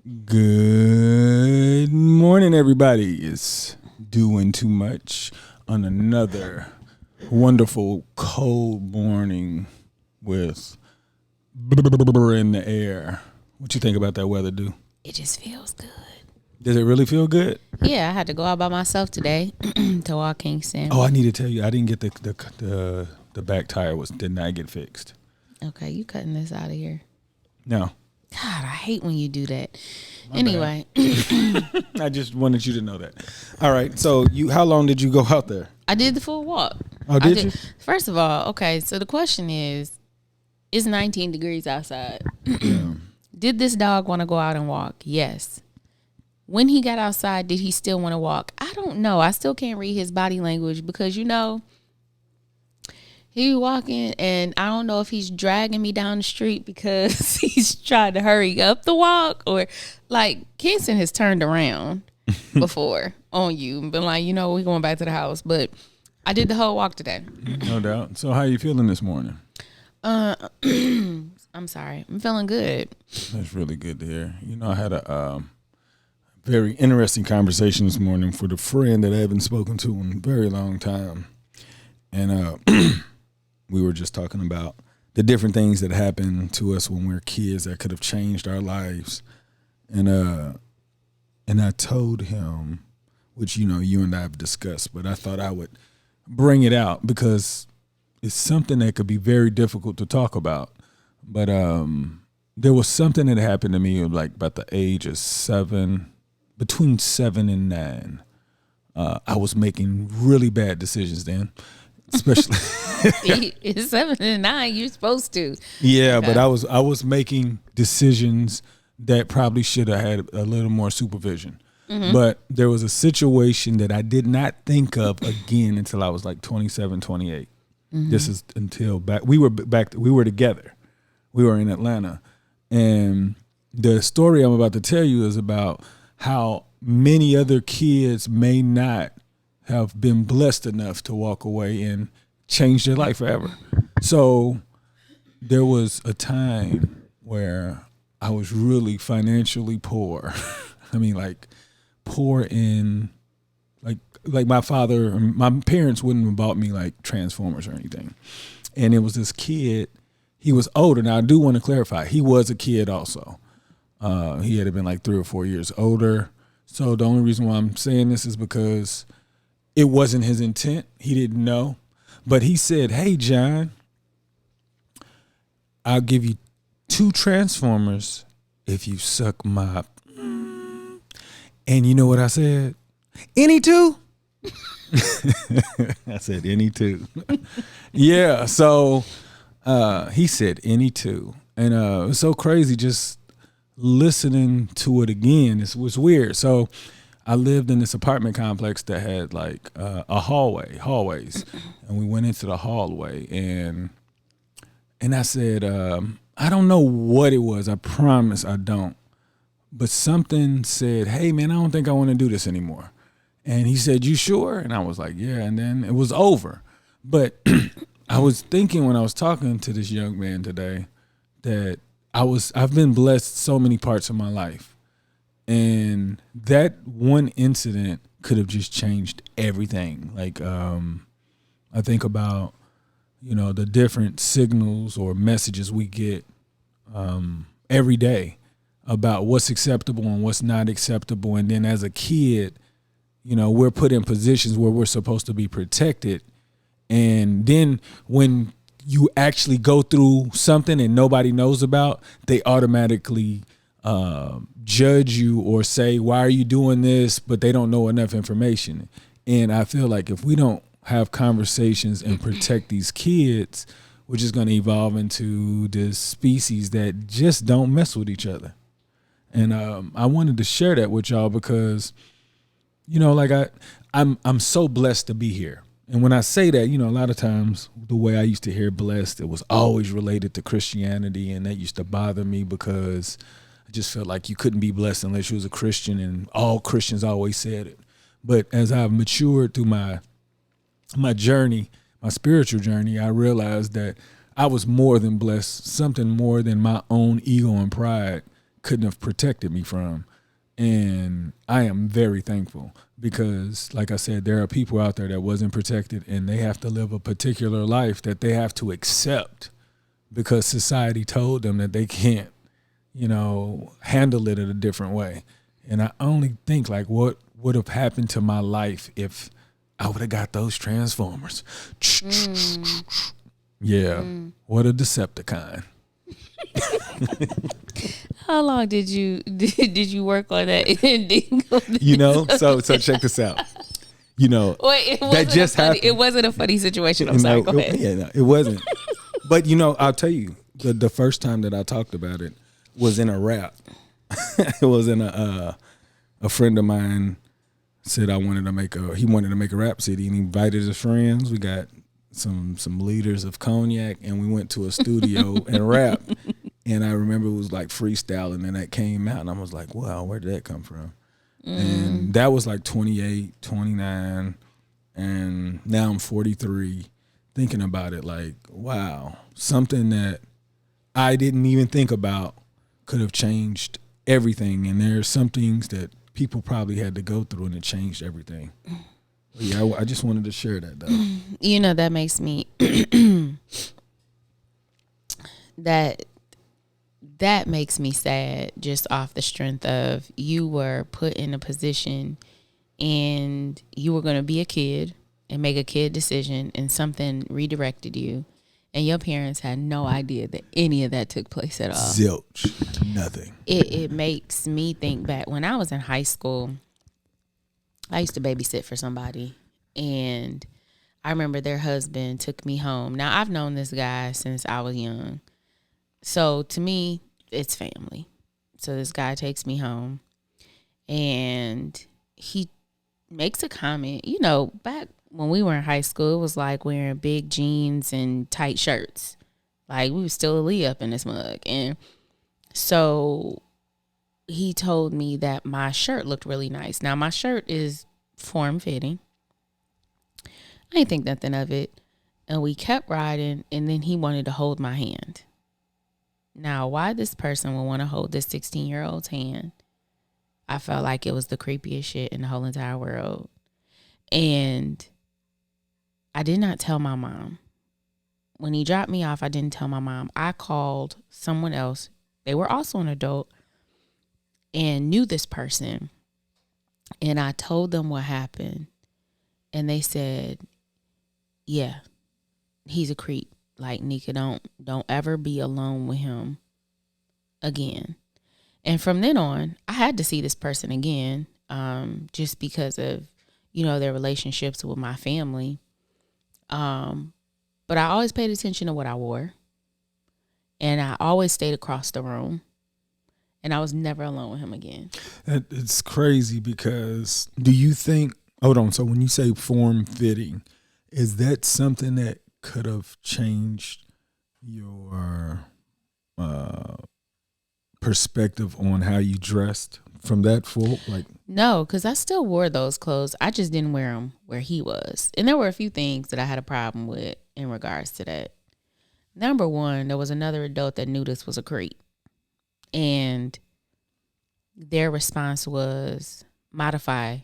Good morning, everybody. It's doing too much on another wonderful cold morning with in the air. What you think about that weather, dude? It just feels good. Does it really feel good? Yeah, I had to go out by myself today to walk Kingston. Oh, I need to tell you, I didn't get the back tire did not get fixed. Okay, you cutting this out of here. No. God, I hate when you do that. Anyway. I just wanted you to know that. All right. So how long did you go out there? I did the full walk. Oh, did you? First of all, okay, so the question is, it's 19 degrees outside. Did this dog want to go out and walk? Yes. When he got outside, did he still want to walk? I don't know. I still can't read his body language because, he walking and I don't know if he's dragging me down the street because he's trying to hurry up the walk, or like Kingston has turned around before on you and been like, we're going back to the house. But I did the whole walk today. No doubt. So how you feeling this morning? I'm sorry. I'm feeling good. That's really good to hear. I had a very interesting conversation this morning with a friend that I haven't spoken to in a very long time. And we were just talking about the different things that happen to us when we're kids that could have changed our lives. And I told him, which, you and I have discussed, but I thought I would bring it out because it's something that could be very difficult to talk about. But there was something that happened to me like about the age of between 7 and 9. I was making really bad decisions then, especially. It's 7 and 9. You're supposed to. Yeah, okay. But I was making decisions that probably should have had a little more supervision. Mm-hmm. But there was a situation that I did not think of again until I was like 27, 28. Mm-hmm. This is until we were together. We were in Atlanta. And the story I'm about to tell you is about how many other kids may not have been blessed enough to walk away and change their life forever. So there was a time where I was really financially poor. I mean, like poor in like my parents wouldn't have bought me like Transformers or anything. And it was this kid. He was older. Now I do want to clarify. He was a kid also. He had been like 3 or 4 years older. So the only reason why I'm saying this is because it wasn't his intent. He didn't know. But he said, "Hey, John, I'll give you 2 Transformers if you suck my..." And you know what I said? Any 2? I said, any 2. Yeah, so he said, any 2. And it was so crazy just listening to it again. It was weird. So I lived in this apartment complex that had like a hallways, and we went into the hallway, and I said, I don't know what it was. I promise I don't. But something said, "Hey man, I don't think I want to do this anymore." And he said, "You sure?" And I was like, "Yeah." And then it was over. But I was thinking when I was talking to this young man today that I've been blessed so many parts of my life. And that one incident could have just changed everything. Like, I think about, the different signals or messages we get every day about what's acceptable and what's not acceptable. And then as a kid, we're put in positions where we're supposed to be protected. And then when you actually go through something and nobody knows about, they automatically judge you or say, "Why are you doing this?" But they don't know enough information. And I feel like if we don't have conversations and protect these kids, we're just going to evolve into this species that just don't mess with each other. And I wanted to share that with y'all because, I'm so blessed to be here. And when I say that, a lot of times the way I used to hear blessed, it was always related to Christianity. And that used to bother me because I just felt like you couldn't be blessed unless you was a Christian, and all Christians always said it. But as I've matured through my journey, my spiritual journey, I realized that I was more than blessed. Something more than my own ego and pride couldn't have protected me from. And I am very thankful because, like I said, there are people out there that wasn't protected and they have to live a particular life that they have to accept because society told them that they can't, handle it in a different way. And I only think like what would have happened to my life if I would have got those Transformers. Yeah. What a Decepticon. How long did you work on that ending? So check this out. Wait, that just happened. It wasn't a funny situation. I'm sorry. Go ahead. Yeah, no, it wasn't. But I'll tell you, the first time that I talked about it was in a rap. It was in a friend of mine said he wanted to make a rap CD, and he invited his friends. We got some liters of cognac, and we went to a studio and rapped. And I remember it was like freestyling, and that came out, and I was like, wow, where did that come from? And that was like 28, 29, and now I'm 43, thinking about it like, wow, something that I didn't even think about could have changed everything. And there's some things that people probably had to go through, and it changed everything. But yeah, I just wanted to share that, though. That makes me that makes me sad, just off the strength of you were put in a position and you were going to be a kid and make a kid decision, and something redirected you, and your parents had no idea that any of that took place at all. Zilch. Nothing. It makes me think back when I was in high school. I used to babysit for somebody, and I remember their husband took me home. Now, I've known this guy since I was young. So to me, it's family. So this guy takes me home, and he makes a comment. Back when we were in high school, it was like wearing big jeans and tight shirts. Like, we was still a Lee up in this mug. And so he told me that my shirt looked really nice. Now, my shirt is form-fitting. I didn't think nothing of it. And we kept riding, and then he wanted to hold my hand. Now, why this person would want to hold this 16-year-old's hand, I felt like it was the creepiest shit in the whole entire world. And I did not tell my mom. When he dropped me off, I didn't tell my mom. I called someone else. They were also an adult and knew this person. And I told them what happened. And they said, yeah, he's a creep. Like, Nika, don't ever be alone with him again. And from then on, I had to see this person again, just because of, their relationships with my family. But I always paid attention to what I wore. And I always stayed across the room. And I was never alone with him again. It's crazy because do you think, hold on, so when you say form fitting, is that something that could have changed your perspective on how you dressed from that full? No, because I still wore those clothes. I just didn't wear them where he was. And there were a few things that I had a problem with in regards to that. Number one, there was another adult that knew this was a creep. And their response was, modify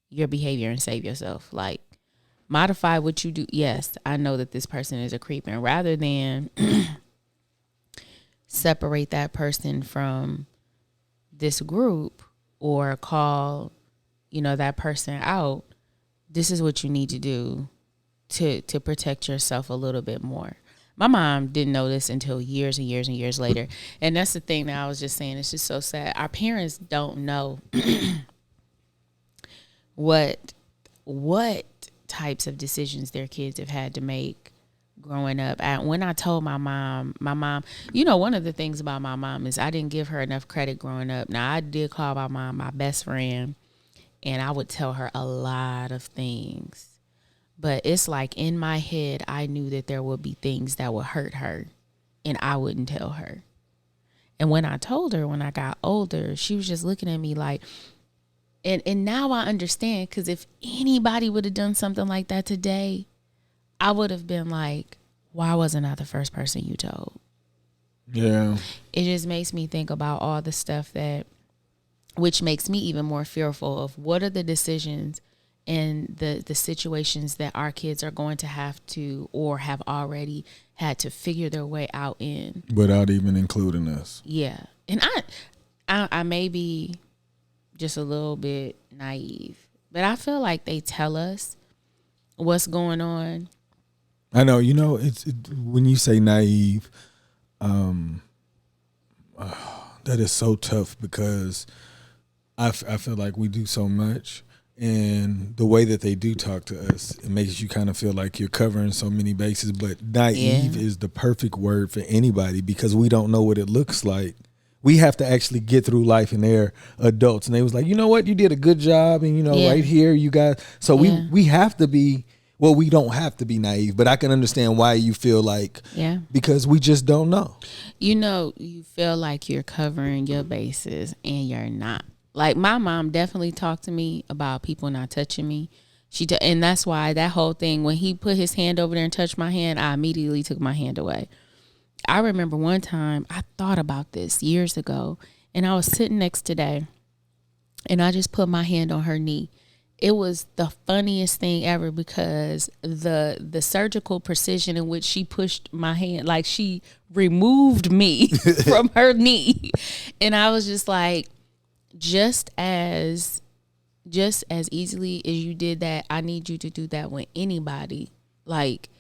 your behavior and save yourself. Like, modify what you do. Yes, I know that this person is a creep. And rather than separate that person from this group or call, that person out, this is what you need to do to protect yourself a little bit more. My mom didn't know this until years and years and years later. And that's the thing that I was just saying. It's just so sad. Our parents don't know what types of decisions their kids have had to make growing up. When I told my mom, one of the things about my mom is I didn't give her enough credit growing up. Now, I did call my mom my best friend, and I would tell her a lot of things. But it's like in my head, I knew that there would be things that would hurt her, and I wouldn't tell her. And when I told her when I got older, she was just looking at me like, and now I understand, because if anybody would have done something like that today, I would have been like, why wasn't I the first person you told? Yeah. It just makes me think about all the stuff which makes me even more fearful of what are the decisions and the situations that our kids are going to have to or have already had to figure their way out in. Without even including us. Yeah. And I may be just a little bit naive, but I feel like they tell us what's going on. I know, when you say naive, that is so tough because I feel like we do so much, and the way that they do talk to us, it makes you kind of feel like you're covering so many bases. But naive is the perfect word for anybody because we don't know what it looks like. We have to actually get through life, and they're adults, and they was like, you know what, you did a good job, and right here, you guys. So we have to be. Well, we don't have to be naive, but I can understand why you feel like, because we just don't know. You feel like you're covering your bases and you're not. Like my mom definitely talked to me about people not touching me. And that's why that whole thing, when he put his hand over there and touched my hand, I immediately took my hand away. I remember one time I thought about this years ago, and I was sitting next to Day, and I just put my hand on her knee. It was the funniest thing ever because the surgical precision in which she pushed my hand, like she removed me from her knee. And I was just like, just as easily as you did that, I need you to do that with anybody. Like,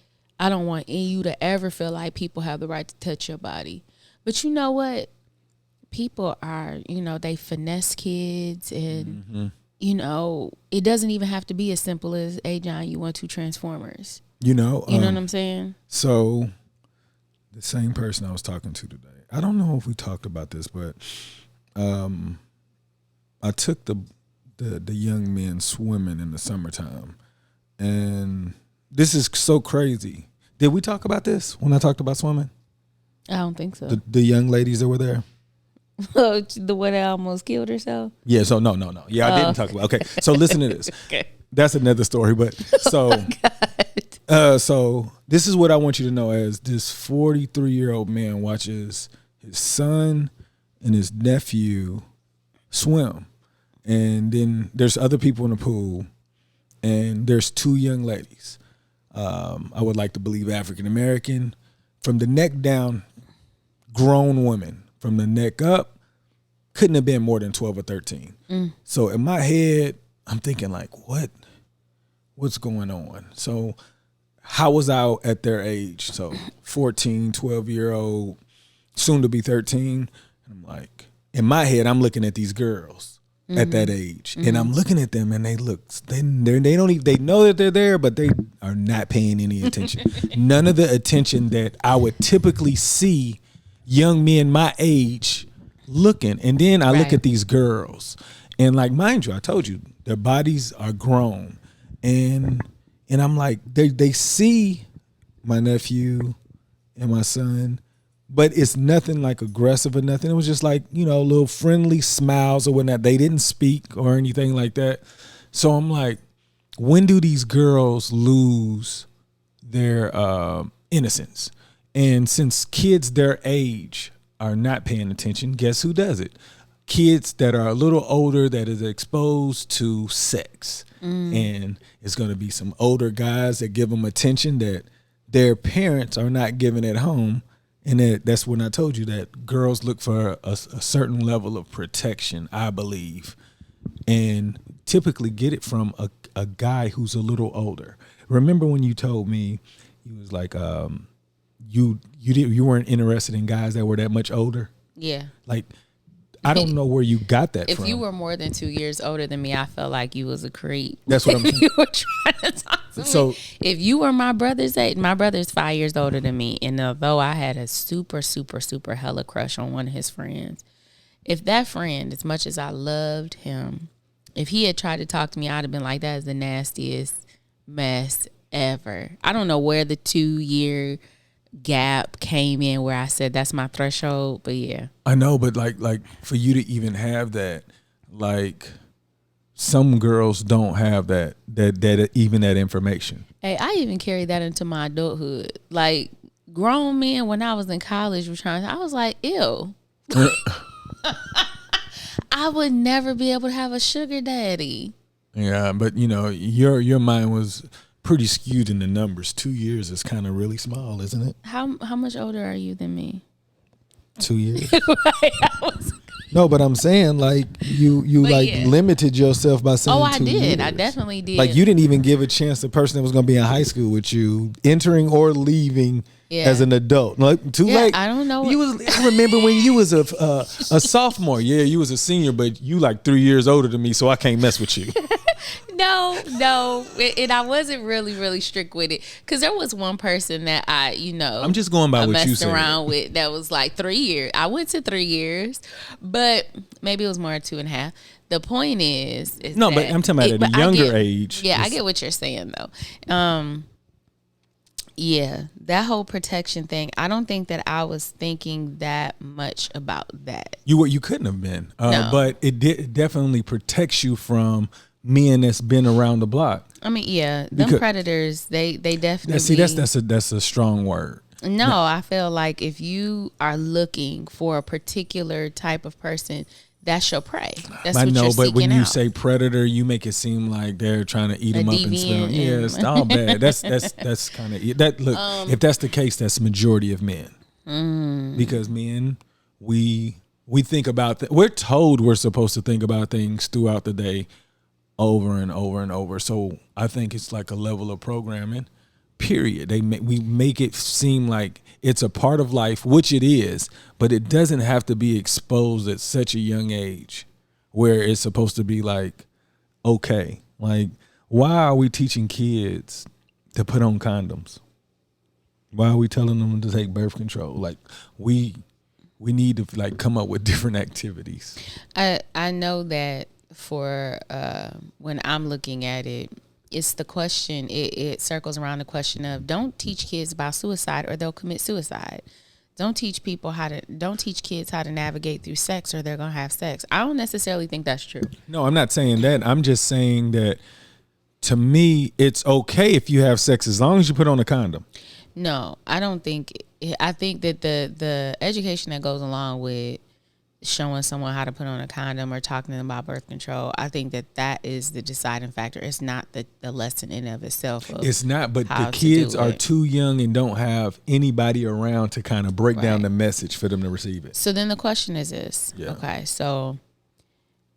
I don't want you to ever feel like people have the right to touch your body. But you know what? People are, they finesse kids and, it doesn't even have to be as simple as, hey, John, you want 2 Transformers. You know what I'm saying? So the same person I was talking to today, I don't know if we talked about this, but I took the young men swimming in the summertime, and this is so crazy. Did we talk about this when I talked about swimming? I don't think so. The young ladies that were there? The one that almost killed herself? Yeah, so no. Yeah, I didn't talk about it. Okay, so listen to this. Okay. That's another story, but so so this is what I want you to know as this 43-year-old man watches his son and his nephew swim. And then there's other people in the pool, and there's 2 young ladies. I would like to believe African American. From the neck down, grown women. From the neck up, couldn't have been more than 12 or 13. So in my head, I'm thinking like, what's going on? So how was I at their age? So 14, 12-year-old, soon to be 13. And I'm like, in my head, I'm looking at these girls at that age, and I'm looking at them, and they know that they're there, but they are not paying any attention. None of the attention that I would typically see young men my age looking. And then I look at these girls, and like, mind you, I told you their bodies are grown, and I'm like, they see my nephew and my son, but it's nothing like aggressive or nothing. It was just like, little friendly smiles or whatnot. They didn't speak or anything like that. So I'm like, when do these girls lose their innocence? And since kids their age are not paying attention, guess who does it? Kids that are a little older that is exposed to sex. And it's going to be some older guys that give them attention that their parents are not giving at home. And that's when I told you that girls look for a certain level of protection, I believe, and typically get it from a guy who's a little older. Remember when you told me, he was like, you weren't interested in guys that were that much older? Yeah. Like, I don't know where you got that from. If you were more than 2 years older than me, I felt like you was a creep. That's what I'm saying. You were trying to talk to me. If you were my brother's age, my brother's 5 years older than me, and although I had a super, super, super hella crush on one of his friends, if that friend, as much as I loved him, if he had tried to talk to me, I'd have been like, that is the nastiest mess ever. I don't know where the 2-year gap came in where I said that's my threshold, but yeah. I know, but like for you to even have that, like some girls don't have that even that information. Hey, I even carry that into my adulthood. Like, grown men when I was in college were trying. I was like, ew. I would never be able to have a sugar daddy. Yeah, but you know, your mind was pretty skewed in the numbers. 2 years is kind of really small, isn't it? How much older are you than me? 2 years. Right, No, but I'm saying like you limited yourself by saying. Oh, I 2 did. years. I definitely did. Like you didn't even give a chance to the person that was going to be in high school with you entering or leaving as an adult. Like too late. I don't know. I remember when you was a sophomore. Yeah, you was a senior, but you like 3 years older than me, so I can't mess with you. No, and I wasn't really strict with it because there was one person that I'm just going by what you messed said. around with that was like 3 years. I went to 3 years, but maybe it was more 2.5. The point is no, but I'm talking about at a younger age. Yeah, I get what you're saying though. Yeah, that whole protection thing. I don't think that I was thinking that much about that. You couldn't have been, No. but it definitely protects you from men that's been around the block. I mean, yeah, them predators, they definitely. See, that's a strong word. No, I feel like if you are looking for a particular type of person, that's your prey. That's I what know, you're but when seeking you out. say predator, you make it seem like they're trying to eat them up and smell. deviant Yeah, it's all bad. That's kind of that. Look, if that's the case, that's the majority of men. Because men, we think about we're told we're supposed to think about things throughout the day, over and over and over. So I think it's like a level of programming. Period. We make it seem like it's a part of life, which it is, but it doesn't have to be exposed at such a young age where it's supposed to be like, okay, like why are we teaching kids to put on condoms? Why are we telling them to take birth control? Like we need to like come up with different activities. I know that for when I'm looking at it, it's the question, it circles around the question of don't teach kids about suicide or they'll commit suicide. Don't teach kids how to navigate through sex or they're going to have sex. I don't necessarily think that's true. No, I'm not saying that. I'm just saying that to me, it's okay if you have sex as long as you put on a condom. No, I don't think, I think that the education that goes along with showing someone how to put on a condom or talking to them about birth control, I think that is the deciding factor. It's not the lesson in of itself. It's not, but the kids are too young and don't have anybody around to kind of break down the message for them to receive it. So then the question is this. Yeah. Okay, so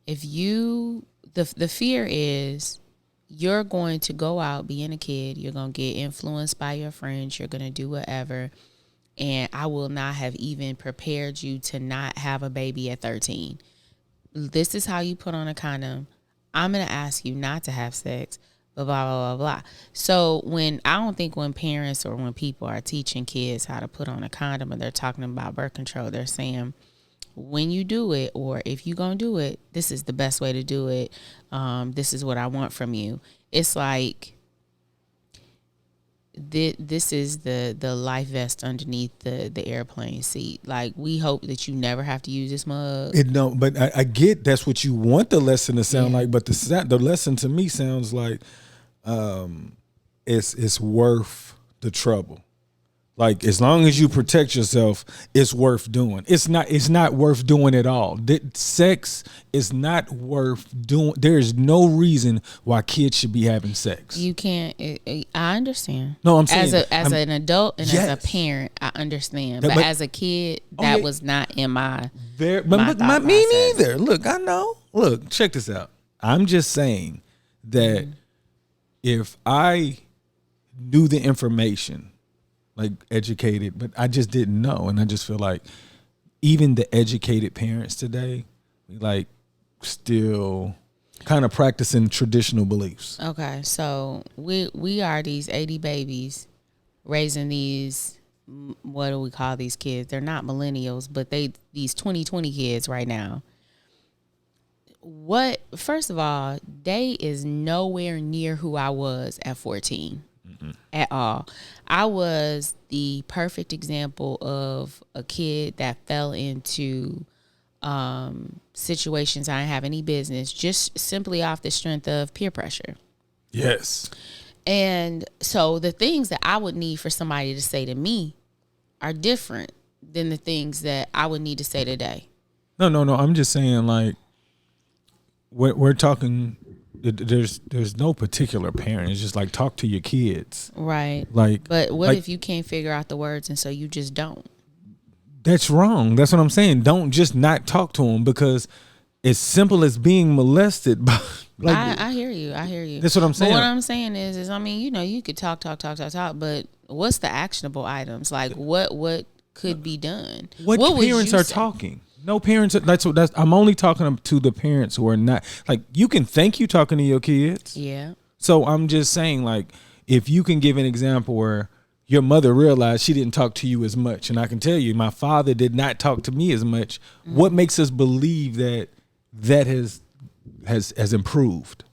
if the fear is you're going to go out being a kid, you're going to get influenced by your friends, you're going to do whatever, and I will not have even prepared you to not have a baby at 13. This is how you put on a condom. I'm going to ask you not to have sex, blah, blah, blah, blah, blah. So I don't think when parents or when people are teaching kids how to put on a condom and they're talking about birth control, they're saying, when you do it, or if you're going to do it, this is the best way to do it. This is what I want from you. It's like, this is the life vest underneath the airplane seat. Like, we hope that you never have to use this mug. But I get that's what you want the lesson to sound like. But the lesson to me sounds like it's worth the trouble. Like, as long as you protect yourself, it's worth doing. It's not worth doing at all. Sex is not worth doing. There is no reason why kids should be having sex. You can't. I understand. No, I'm saying as an adult and as a parent, I understand. But as a kid, that was not in my. Me neither. Look, I know. Look, check this out. I'm just saying that if I knew the information, like educated, but I just didn't know. And I just feel like even the educated parents today, like still kind of practicing traditional beliefs. Okay. So we are these 80 babies raising these, what do we call these kids? They're not millennials, but these 2020 kids right now. First of all, they is nowhere near who I was at 14. At all. I was the perfect example of a kid that fell into situations I didn't have any business, just simply off the strength of peer pressure. Yes. And so the things that I would need for somebody to say to me are different than the things that I would need to say today. No. I'm just saying, like, we're talking. There's no particular parent. It's just like talk to your kids, right? Like, but what like, if you can't figure out the words, and so you just don't? That's wrong. That's what I'm saying. Don't just not talk to them, because as simple as being molested by. Like, I hear you. That's what I'm saying. But what I'm saying is I mean, you could talk, but what's the actionable items? Like what could be done? What parents are talking? No parents. That's. I'm only talking to the parents who are not. Like, you can think you talking to your kids. Yeah. So I'm just saying, like, if you can give an example where your mother realized she didn't talk to you as much, and I can tell you, my father did not talk to me as much. Mm-hmm. What makes us believe that has improved?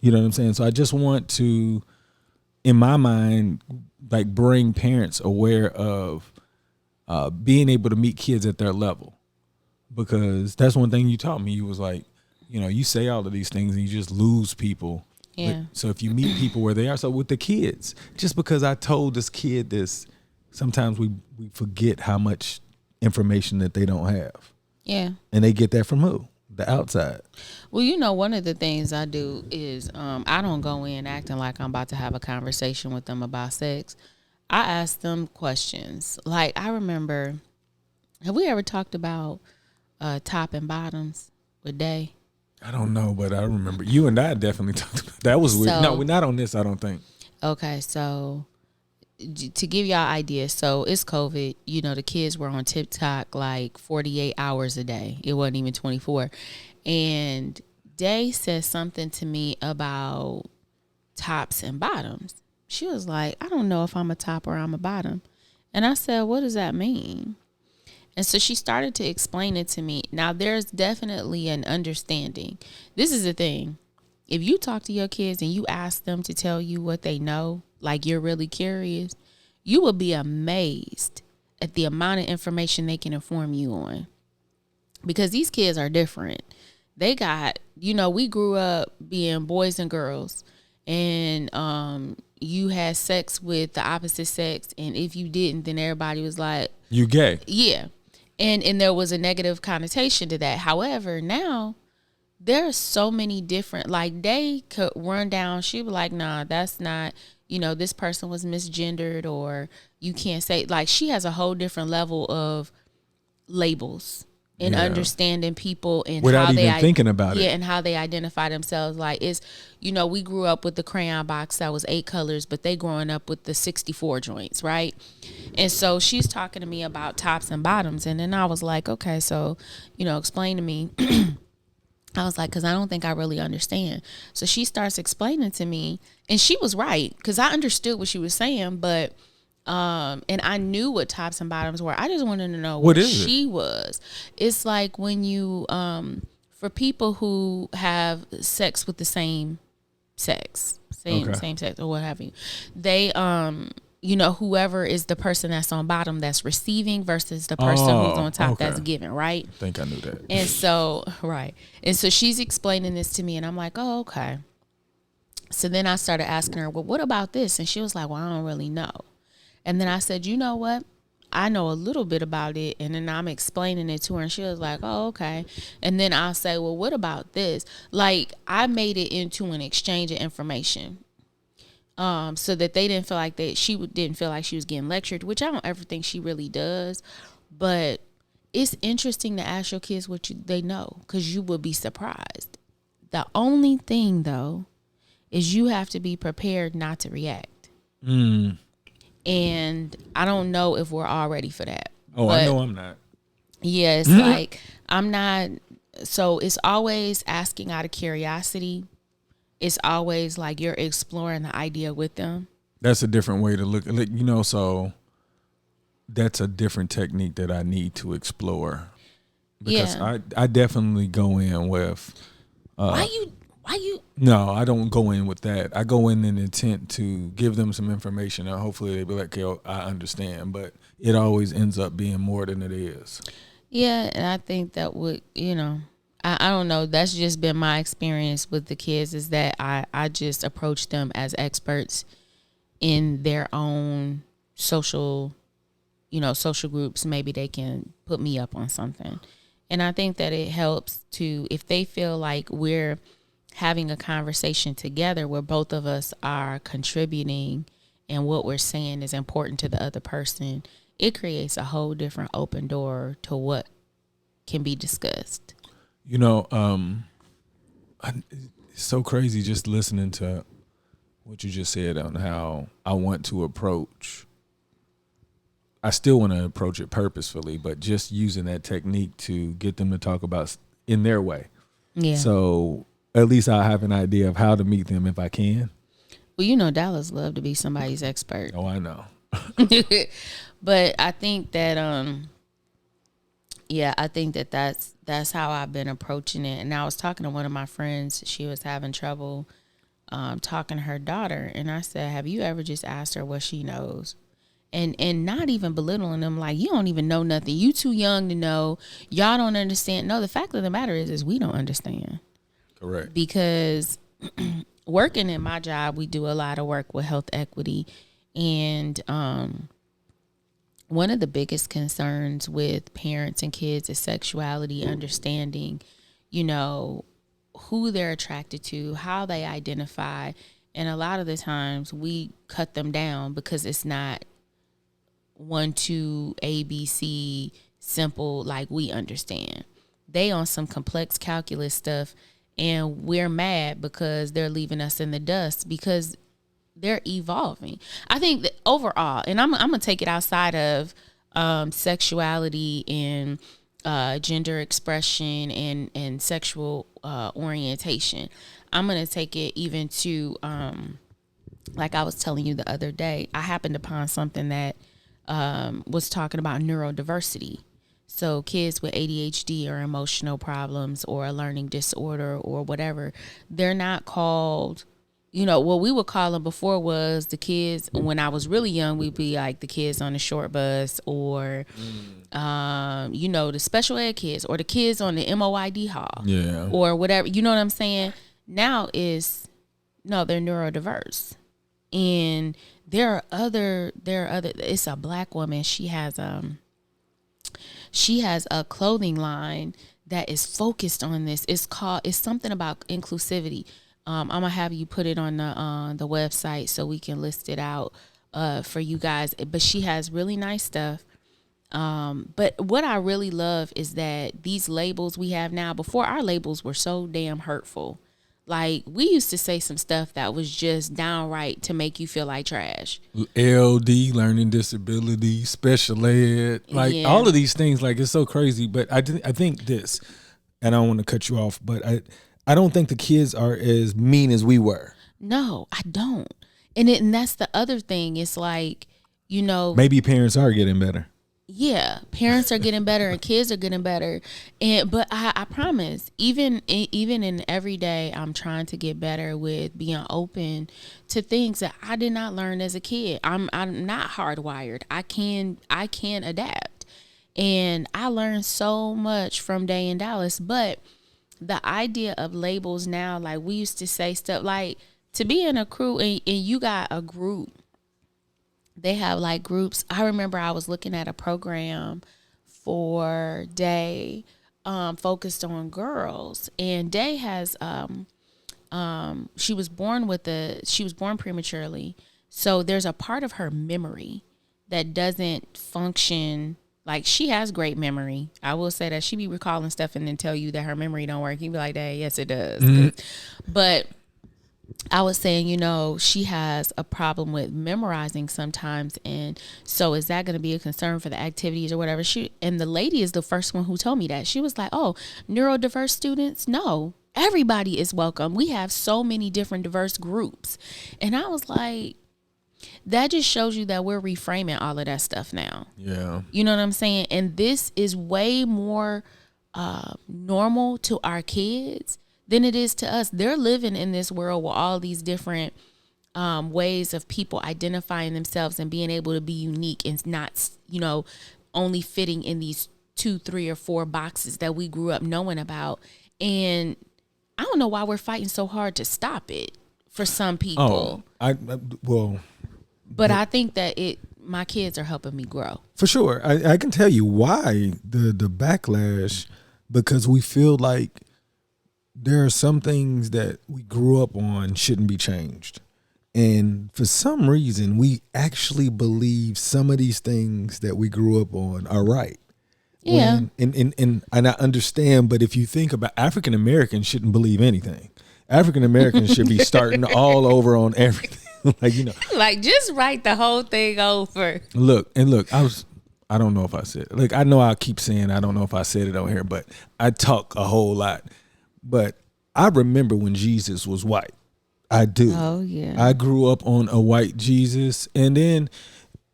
You know what I'm saying? So I just want to, in my mind, like, bring parents aware of being able to meet kids at their level. Because that's one thing you taught me. You was like, you say all of these things and you just lose people. Yeah. So if you meet people where they are, so with the kids, just because I told this kid this, sometimes we forget how much information that they don't have. Yeah. And they get that from who? The outside. Well, one of the things I do is I don't go in acting like I'm about to have a conversation with them about sex. I ask them questions. Like, I remember, have we ever talked about top and bottoms with Day? I don't know, but I remember you and I definitely talked about that. Was weird. No, we're not on this, I don't think. Okay, so to give y'all ideas, so it's COVID. The kids were on TikTok like 48 hours a day. It wasn't even 24. And Day said something to me about tops and bottoms. She was like, I don't know if I'm a top or I'm a bottom. And I said, what does that mean? And so she started to explain it to me. Now, there's definitely an understanding. This is the thing. If you talk to your kids and you ask them to tell you what they know, like you're really curious, you will be amazed at the amount of information they can inform you on. Because these kids are different. They got, we grew up being boys and girls. And you had sex with the opposite sex. And if you didn't, then everybody was like, you gay. Yeah. And there was a negative connotation to that. However, now there are so many different, like, they could run down. She'd be like, nah, that's not, this person was misgendered, or you can't say, like, she has a whole different level of labels and understanding people and without how even thinking about it. Yeah, and how they identify themselves. Like, it's, we grew up with the crayon box that was 8 colors, but they growing up with the 64 joints, right? And so she's talking to me about tops and bottoms, and then I was like, okay, so, explain to me. I was like, because I don't think I really understand. So she starts explaining to me, and she was right, because I understood what she was saying, but and I knew what tops and bottoms were. I just wanted to know what she was. It's like when you for people who have sex with the same sex, same sex or what have you, they whoever is the person that's on bottom that's receiving versus the person who's on top that's giving, right? I think I knew that. And so and so she's explaining this to me, and I'm like, oh, okay. So then I started asking her, well, what about this? And she was like, well, I don't really know. And then I said, you know what? I know a little bit about it. And then I'm explaining it to her, and she was like, oh, okay. And then I'll say, well, what about this? Like, I made it into an exchange of information, so that they didn't feel like she didn't feel like she was getting lectured, which I don't ever think she really does. But it's interesting to ask your kids what they know, because you will be surprised. The only thing, though, is you have to be prepared not to react. And I don't know if we're all ready for that. Oh, I know I'm not. Yeah, it's like, I'm not. So it's always asking out of curiosity. It's always like you're exploring the idea with them. That's a different way to look. So that's a different technique that I need to explore. Because I definitely go in with. Why you? No, I don't go in with that. I go in an intent to give them some information, and hopefully they'll be like, okay, I understand. But it always ends up being more than it is. Yeah, and I think that would, I don't know. That's just been my experience with the kids, is that I just approach them as experts in their own social, social groups, maybe they can put me up on something. And I think that it helps to, if they feel like we're having a conversation together where both of us are contributing and what we're saying is important to the other person, it creates a whole different open door to what can be discussed. It's so crazy just listening to what you just said on how I want to approach. I still want to approach it purposefully, but just using that technique to get them to talk about in their way. Yeah. So at least I have an idea of how to meet them if I can. Well, Dallas love to be somebody's expert. Oh, I know. But I think that I think that that's how I've been approaching it. And I was talking to one of my friends. She was having trouble talking to her daughter, and I said, "Have you ever just asked her what she knows?" And not even belittling them, like, you don't even know nothing. You too young to know. Y'all don't understand. No, the fact of the matter is we don't understand. Correct. Because working in my job, we do a lot of work with health equity, and one of the biggest concerns with parents and kids is sexuality, understanding, who they're attracted to, how they identify. And a lot of the times we cut them down because it's not 1, 2, A, B, C, simple, like we understand. They on some complex calculus stuff, and we're mad because they're leaving us in the dust because they're evolving. I think that overall, and I'm going to take it outside of sexuality and gender expression and sexual orientation. I'm going to take it even to, like I was telling you the other day, I happened upon something that was talking about neurodiversity. So kids with ADHD or emotional problems or a learning disorder or whatever, they're not called, what we would call them before was the kids. When I was really young, we'd be like the kids on the short bus or, the special ed kids or the kids on the MOID hall or whatever. You know what I'm saying? Now they're neurodiverse. And there are other, it's a black woman. She has a clothing line that is focused on this. It's something about inclusivity. I'm gonna have you put it on the website so we can list it out for you guys. But she has really nice stuff. But what I really love is that these labels we have now, before our labels were so damn hurtful. Like, we used to say some stuff that was just downright to make you feel like trash. LD, learning disability, special ed, like all of these things, like it's so crazy. But I think this, and I don't want to cut you off, but I don't think the kids are as mean as we were. No, I don't. And that's the other thing. It's like, maybe parents are getting better. Yeah, parents are getting better and kids are getting better. But I promise, even in every day, I'm trying to get better with being open to things that I did not learn as a kid. I'm not hardwired. I can adapt. And I learned so much from Day in Dallas. But the idea of labels now, like we used to say stuff like, to be in a crew and you got a group. They have like groups. I remember I was looking at a program for Day focused on girls, and Day has she was born prematurely. So there's a part of her memory that doesn't function. Like, she has great memory. I will say that she be recalling stuff and then tell you that her memory don't work. You be like, "Hey, yes, it does." Mm-hmm. But I was saying, she has a problem with memorizing sometimes. And so is that going to be a concern for the activities or whatever? And the lady is the first one who told me that. She was like, "Oh, neurodiverse students? No, everybody is welcome. We have so many different diverse groups." And I was like, that just shows you that we're reframing all of that stuff now. Yeah. You know what I'm saying? And this is way more normal to our kids than it is to us. They're living in this world with all these different ways of people identifying themselves and being able to be unique and not, only fitting in these 2, 3, or 4 boxes that we grew up knowing about. And I don't know why we're fighting so hard to stop it for some people. But I think that my kids are helping me grow. For sure. I can tell you why the backlash, because we feel like there are some things that we grew up on shouldn't be changed. And for some reason, we actually believe some of these things that we grew up on are right. Yeah. And I understand, but if you think about African Americans shouldn't believe anything. African Americans should be starting all over on everything. Like, you know. Like, just write the whole thing over. Look, I don't know if I said it. Like, I know I keep saying I don't know if I said it on here, but I talk a whole lot. But I remember when Jesus was white. I do. Oh, yeah. I grew up on a white Jesus. And then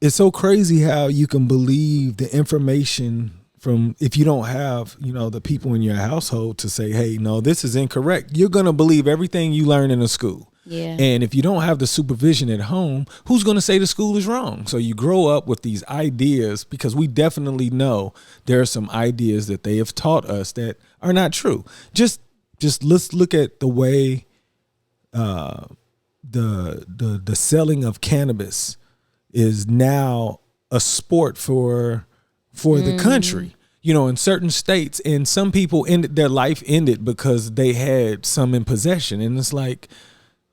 it's so crazy how you can believe the information from, if you don't have, you know, the people in your household to say, hey, no, this is incorrect. You're going to believe everything you learn in a school. Yeah. And if you don't have the supervision at home, who's going to say the school is wrong? So you grow up with these ideas, because we definitely know there are some ideas that they have taught us that are not true. Just let's look at the way the selling of cannabis is now a sport for the country. You know, in certain states, and some people their life ended because they had some in possession, and it's like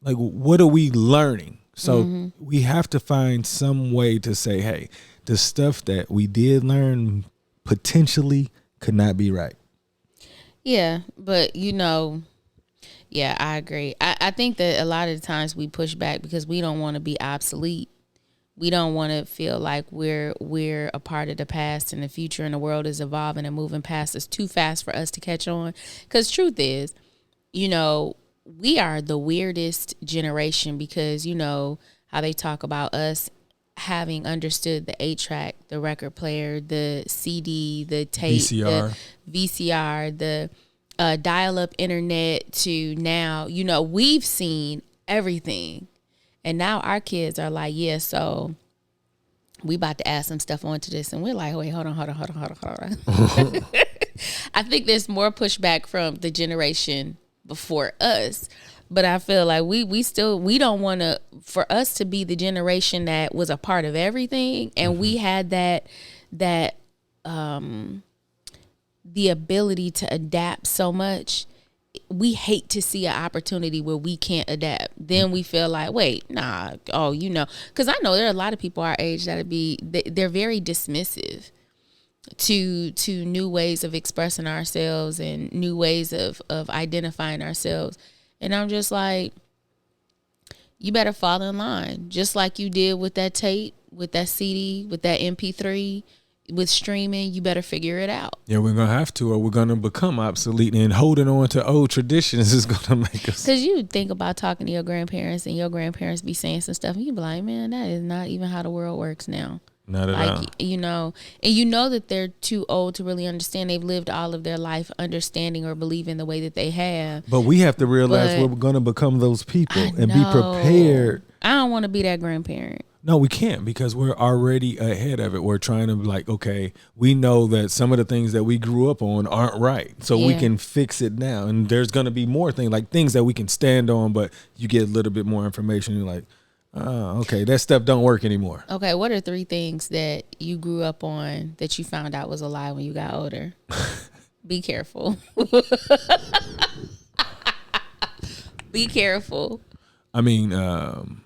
what are we learning? So we have to find some way to say, hey, the stuff that we did learn potentially could not be right. Yeah, but you know, yeah, I agree. I think that a lot of the times we push back because we don't want to be obsolete. We don't want to feel like we're a part of the past and the future, and the world is evolving and moving past us too fast for us to catch on. Because truth is, you know, we are the weirdest generation, because you know how they talk about us having understood the 8-track, the record player, the CD, the tape, the VCR, the dial-up internet, to now, you know, we've seen everything. And now our kids are like, yeah, so we about to add some stuff onto this. And we're like, wait, hold on. I think there's more pushback from the generation before us. But I feel like we don't want to, for us to be the generation that was a part of everything. And we had that the ability to adapt so much. We hate to see an opportunity where we can't adapt. Then we feel like, wait, nah, oh, you know, because I know there are a lot of people our age they're very dismissive to new ways of expressing ourselves and new ways of identifying ourselves. And I'm just like, you better fall in line, just like you did with that tape, with that CD, with that MP3. With streaming, you better figure it out. Yeah, we're going to have to, or we're going to become obsolete, and holding on to old traditions is going to make us. Because you think about talking to your grandparents, and your grandparents be saying some stuff, and you be like, man, that is not even how the world works now. Not at all. You know, and you know that they're too old to really understand. They've lived all of their life understanding or believing the way that they have. But we have to realize we're going to become those people and be prepared. I don't want to be that grandparent. No, we can't, because we're already ahead of it. We're trying to be like, okay, we know that some of the things that we grew up on aren't right. So we can fix it now. And there's going to be more things, like things that we can stand on, but you get a little bit more information. You're like, oh, okay, that stuff don't work anymore. Okay, what are 3 things that you grew up on that you found out was a lie when you got older? Be careful. Be careful. I mean,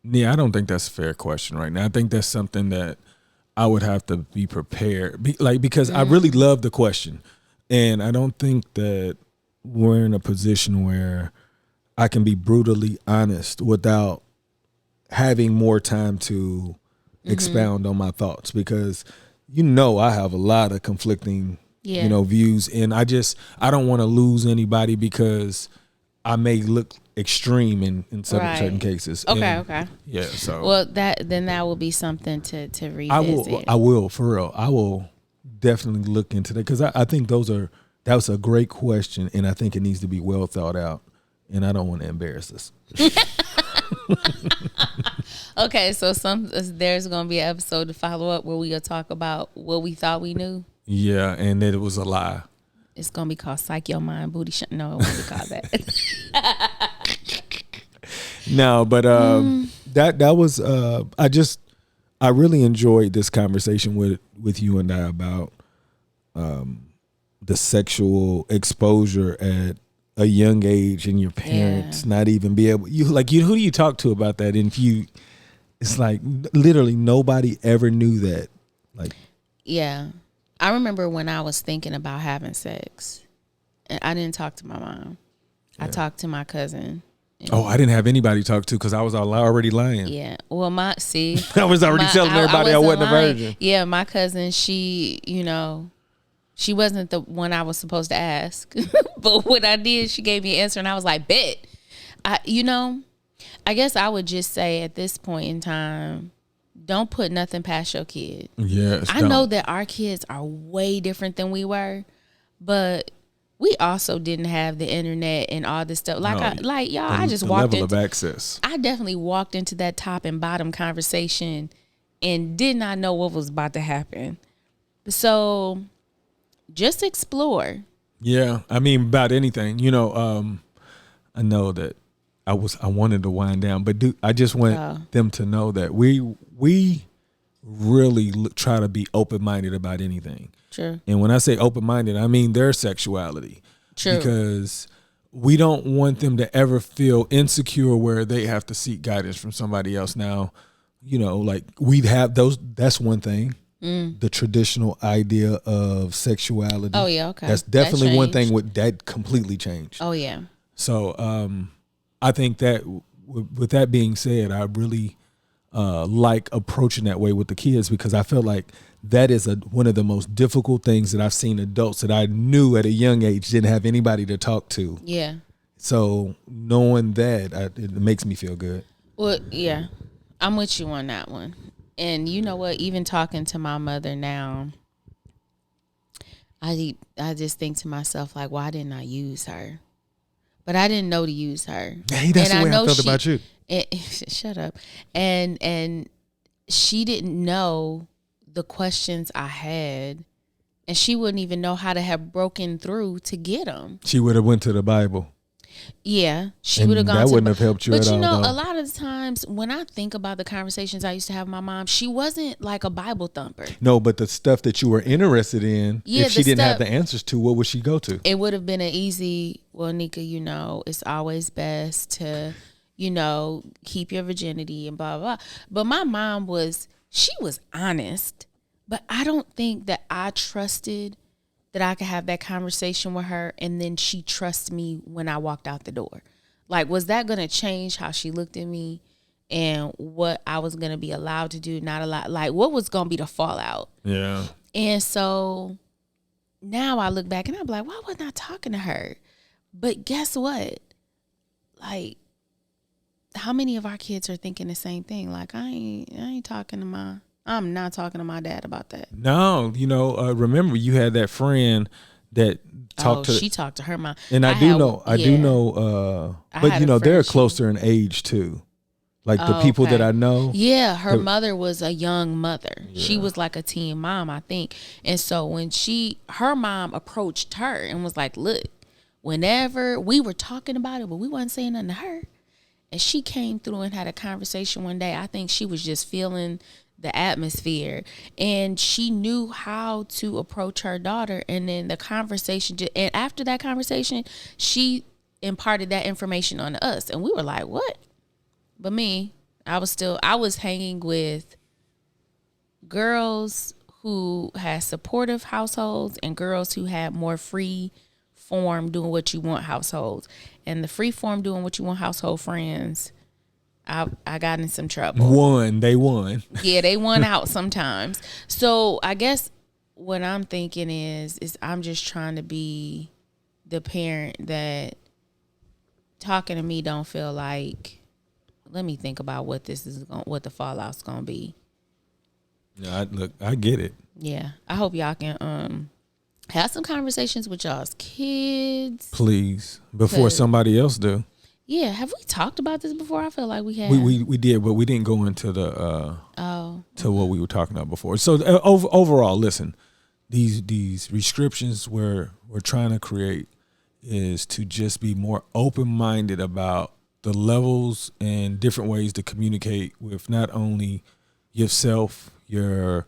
yeah, I don't think that's a fair question right now. I think that's something that I would have to be prepared, because I really love the question, and I don't think that we're in a position where I can be brutally honest without having more time to expound on my thoughts, because you know I have a lot of conflicting views, and I don't want to lose anybody because I may look extreme in certain cases. Okay. Yeah. So that will be something to revisit. I will for real. I will definitely look into that, because I think that was a great question, and I think it needs to be well thought out, and I don't want to embarrass us. Okay, so there's gonna be an episode to follow up where we'll talk about what we thought we knew. Yeah, and that it was a lie. It's gonna be called Psych Your Mind Booty No, it won't be called that. No, but that was I really enjoyed this conversation with you and I about the sexual exposure at a young age, and your parents not even be able. Who do you talk to about that? And if you, it's like literally nobody ever knew that. Like, yeah, I remember when I was thinking about having sex, and I didn't talk to my mom. I talked to my cousin. Oh, I didn't have anybody to talk to because I was already lying. Yeah. Well, I was already telling everybody I wasn't a virgin. Yeah, my cousin, she, she wasn't the one I was supposed to ask. But what I did, she gave me an answer and I was like, bet. I guess I would just say at this point in time, don't put nothing past your kid. Yes. I know that our kids are way different than we were, but we also didn't have the internet and all this stuff. I just walked into level of access. I definitely walked into that top and bottom conversation and did not know what was about to happen. So just explore. Yeah, I mean about anything. I know that I wanted to wind down, but I just want them to know that we really try to be open-minded about anything. True. And when I say open-minded, I mean their sexuality. True. Because we don't want them to ever feel insecure where they have to seek guidance from somebody else. Now, we'd have those. That's one thing. The traditional idea of sexuality. Oh yeah, okay. That's definitely one thing that completely changed. Oh yeah. So I think that with that being said, I really like approaching that way with the kids because I feel like that is one of the most difficult things that I've seen adults that I knew at a young age didn't have anybody to talk to. Yeah. So knowing that, it makes me feel good. Well, yeah, I'm with you on that one. And you know what? Even talking to my mother now, I just think to myself, like, why didn't I use her? But I didn't know to use her. Hey, that's the way I felt about you. Shut up. And she didn't know the questions I had, and she wouldn't even know how to have broken through to get them. She would have went to the Bible. Yeah, she would have gone. That wouldn't have helped you at all. But a lot of the times when I think about the conversations I used to have with my mom, she wasn't like a Bible thumper. No, but the stuff that you were interested in, if she didn't have the answers to, what would she go to? It would have been an easy, well, Nika, it's always best to, keep your virginity and blah, blah, blah. But my mom she was honest, but I don't think that I trusted that I could have that conversation with her and then she trusts me when I walked out the door. Like, was that going to change how she looked at me and what I was going to be allowed to do, not allowed? Like, what was going to be the fallout? Yeah. And so now I look back and I'm like, why wasn't I talking to her? But guess what? Like, how many of our kids are thinking the same thing? Like, I'm not talking to my dad about that. No, remember you had that friend that she talked to her mom. And I do know, but they're closer in age too. Like the people that I know. Yeah, her mother was a young mother. Yeah. She was like a teen mom, I think. And so when her mom approached her and was like, look, whenever we were talking about it, but we wasn't saying nothing to her. And she came through and had a conversation one day. I think she was just feeling the atmosphere, and she knew how to approach her daughter. And then the conversation, and after that conversation, she imparted that information on us, and we were like, what? But me, I was hanging with girls who had supportive households and girls who had more free form doing what you want households. And the free form doing what you want household friends, I got in some trouble. They won. Yeah, they won out sometimes. So I guess what I'm thinking is I'm just trying to be the parent that talking to me don't feel like, let me think about what the fallout's gonna be. Yeah, I get it. Yeah, I hope y'all can have some conversations with y'all's kids, please, before somebody else do. Yeah, have we talked about this before? I feel like we have. We did, but we didn't go into the what we were talking about before. So overall, listen, these Rescriptions we're trying to create is to just be more open-minded about the levels and different ways to communicate with not only yourself, your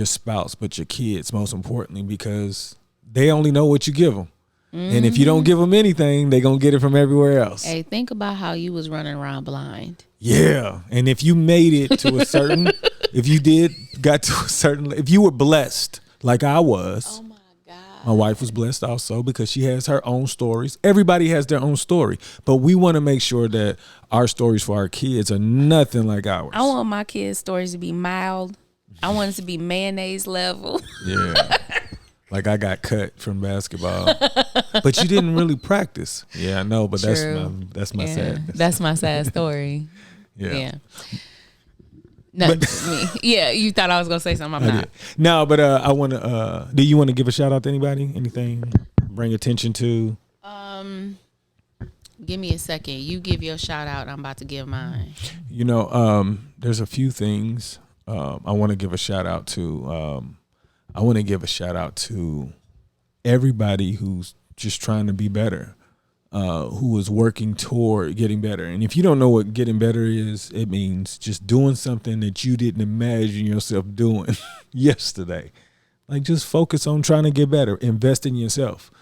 spouse, but your kids most importantly, because they only know what you give them. And if you don't give them anything, they're going to get it from everywhere else. Hey, think about how you was running around blind. Yeah. And if you made it to a certain, if you were blessed like I was. Oh my God. My wife was blessed also because she has her own stories. Everybody has their own story. But we want to make sure that our stories for our kids are nothing like ours. I want my kids' stories to be mild. I want it to be mayonnaise level. Yeah. Like I got cut from basketball, but you didn't really practice. Yeah, I know, but True. that's my sad. That's my sad story. Yeah. Nothing to me. Yeah, you thought I was gonna say something. I'm not. No, but I want to. Do you want to give a shout out to anybody? Anything? Bring attention to? Give me a second. You give your shout out. I'm about to give mine. You know, there's a few things I want to give a shout out to. I want to give a shout out to everybody who's just trying to be better, who is working toward getting better. And if you don't know what getting better is, it means just doing something that you didn't imagine yourself doing yesterday. Like just focus on trying to get better. Invest in yourself.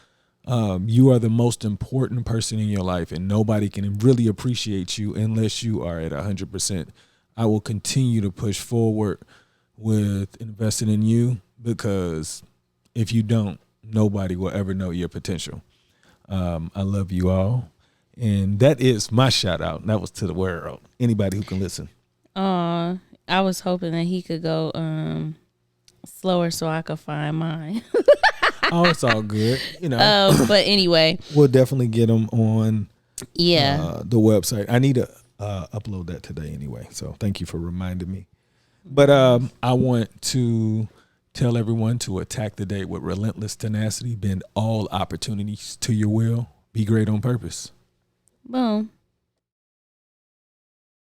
You are the most important person in your life, and nobody can really appreciate you unless you are at 100%. I will continue to push forward with investing in you, because if you don't, nobody will ever know your potential. I love you all. And that is my shout out. That was to the world. Anybody who can listen. I was hoping that he could go slower so I could find mine. Oh, it's all good. You know. But anyway. We'll definitely get them on the website. I need to upload that today anyway. So thank you for reminding me. But I want to tell everyone to attack the day with relentless tenacity, bend all opportunities to your will, be great on purpose. Boom.